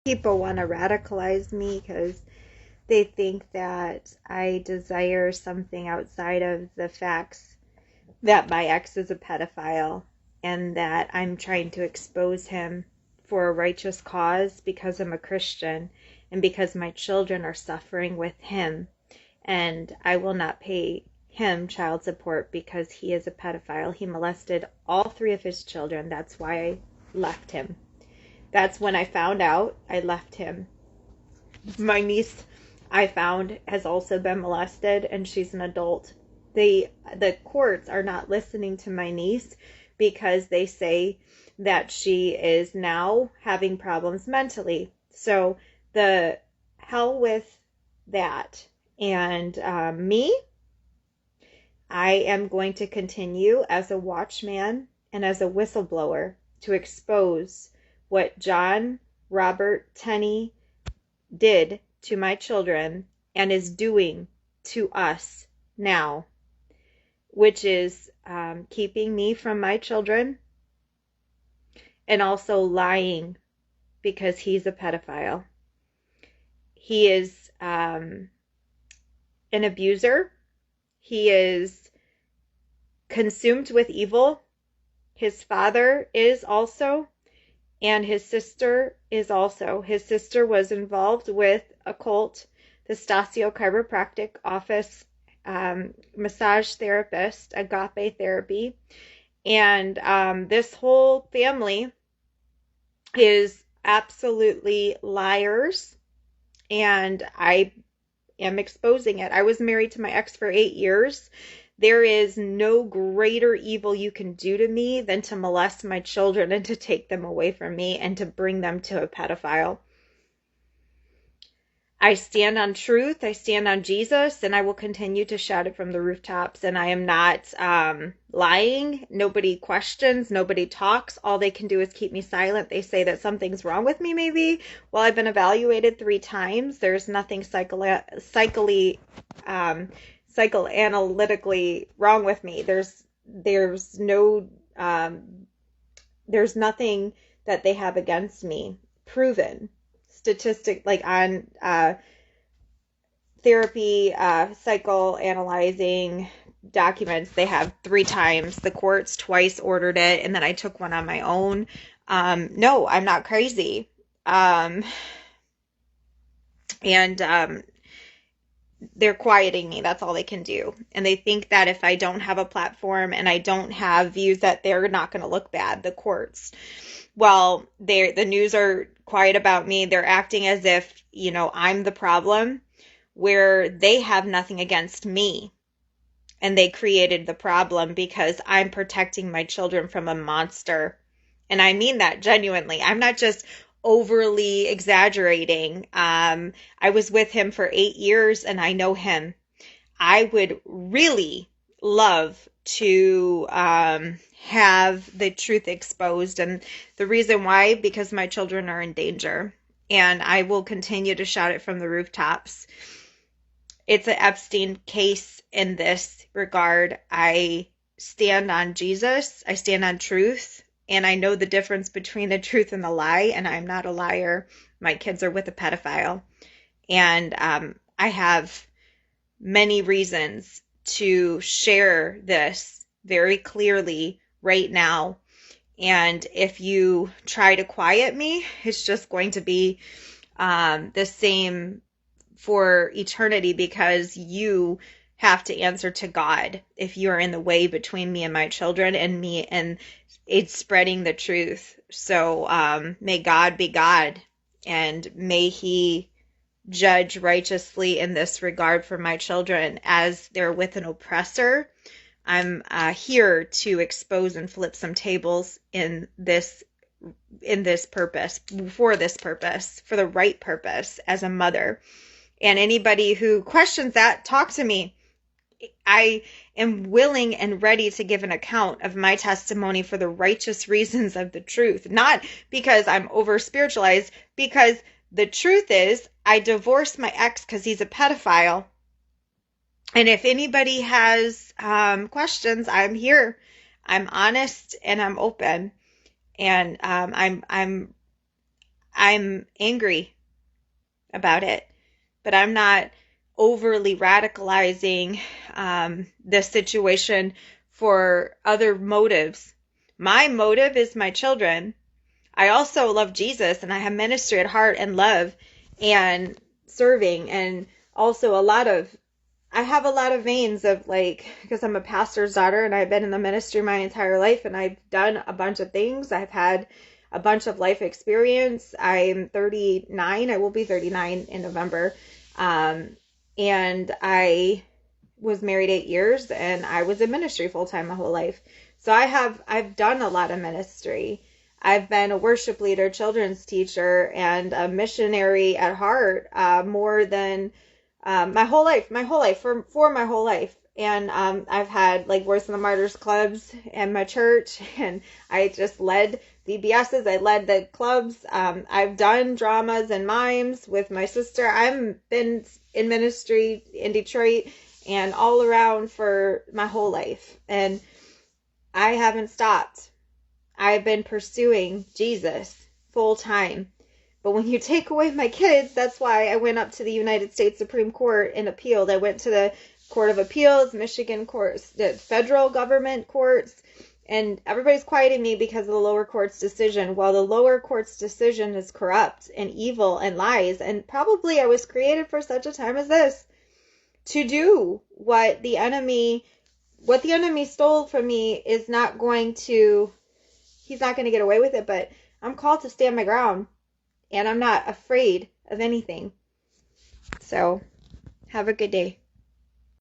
People want to radicalize me because they think that I desire something outside of the facts that my ex is a pedophile and that I'm trying to expose him for a righteous cause because I'm a Christian and because my children are suffering with him, and I will not pay him child support because he is a pedophile. He molested all three of his children. That's why I left him. That's when I found out. I left him. My niece, I found, has also been molested, and she's an adult. The courts are not listening to my niece because they say that she is now having problems mentally. So the hell with that. And me, I am going to continue as a watchman and as a whistleblower to expose what John Robert Tenney did to my children and is doing to us now, which is keeping me from my children and also lying because he's a pedophile. He is an abuser. He is consumed with evil. His father is also, and his sister is also. His sister was involved with a cult, the Stasio Chiropractic Office, massage therapist, agape therapy. And this whole family is absolutely liars, and I am exposing it. I was married to my ex for 8 years. There is no greater evil you can do to me than to molest my children and to take them away from me and to bring them to a pedophile. I stand on truth. I stand on Jesus, and I will continue to shout it from the rooftops. And I am not lying. Nobody questions. Nobody talks. All they can do is keep me silent. They say that something's wrong with me, maybe. Well, I've been evaluated 3 times. There's nothing psychoanalytically wrong with me. There's nothing that they have against me proven. Statistic, like on therapy, psychoanalyzing documents, they have 3 times. The courts twice ordered it, and then I took one on my own. No, I'm not crazy. And they're quieting me. That's all they can do. And they think that if I don't have a platform and I don't have views, that they're not going to look bad, the courts. Well, the news are quiet about me. They're acting as if, I'm the problem, where they have nothing against me. And they created the problem because I'm protecting my children from a monster. And I mean that genuinely. I'm not just overly exaggerating. I was with him for 8 years and I know him. I would really love to have the truth exposed, and the reason why, because my children are in danger, and I will continue to shout it from the rooftops. It's an Epstein case in this regard. I stand on Jesus, I stand on truth, and I know the difference between the truth and the lie, and I'm not a liar. My kids are with a pedophile, and I have many reasons to share this very clearly right now. And if you try to quiet me, it's just going to be the same for eternity, because you have to answer to God if you are in the way between me and my children and me and it's spreading the truth. So may God be God, and may he judge righteously in this regard for my children as they're with an oppressor. I'm here to expose and flip some tables in this purpose, for the right purpose as a mother. And anybody who questions that, talk to me. I am willing and ready to give an account of my testimony for the righteous reasons of the truth, not because I'm over spiritualized, because the truth is I divorced my ex because he's a pedophile. And if anybody has questions, I'm here. I'm honest and I'm open. And I'm angry about it, but I'm not overly radicalizing this situation for other motives. My motive is my children. I also love Jesus, and I have ministry at heart and love and serving, and also I have a lot of veins of like, because I'm a pastor's daughter and I've been in the ministry my entire life and I've done a bunch of things. I've had a bunch of life experience. I'm 39. I will be 39 in November. And I was married 8 years and I was in ministry full time my whole life. So I've done a lot of ministry. I've been a worship leader, children's teacher, and a missionary at heart, more than my whole life, for my whole life. And I've had like Voice of the Martyrs clubs and my church, and I just led VBSs. I led the clubs. I've done dramas and mimes with my sister. I've been in ministry in Detroit and all around for my whole life, and I haven't stopped. I've been pursuing Jesus full time. But when you take away my kids, that's why I went up to the United States Supreme Court and appealed. I went to the Court of Appeals, Michigan courts, the federal government courts, and everybody's quieting me because of the lower court's decision. Well, the lower court's decision is corrupt and evil and lies, and probably I was created for such a time as this to do what the enemy stole from me is not going to, he's not going to get away with it, but I'm called to stand my ground. And I'm not afraid of anything. So, have a good day.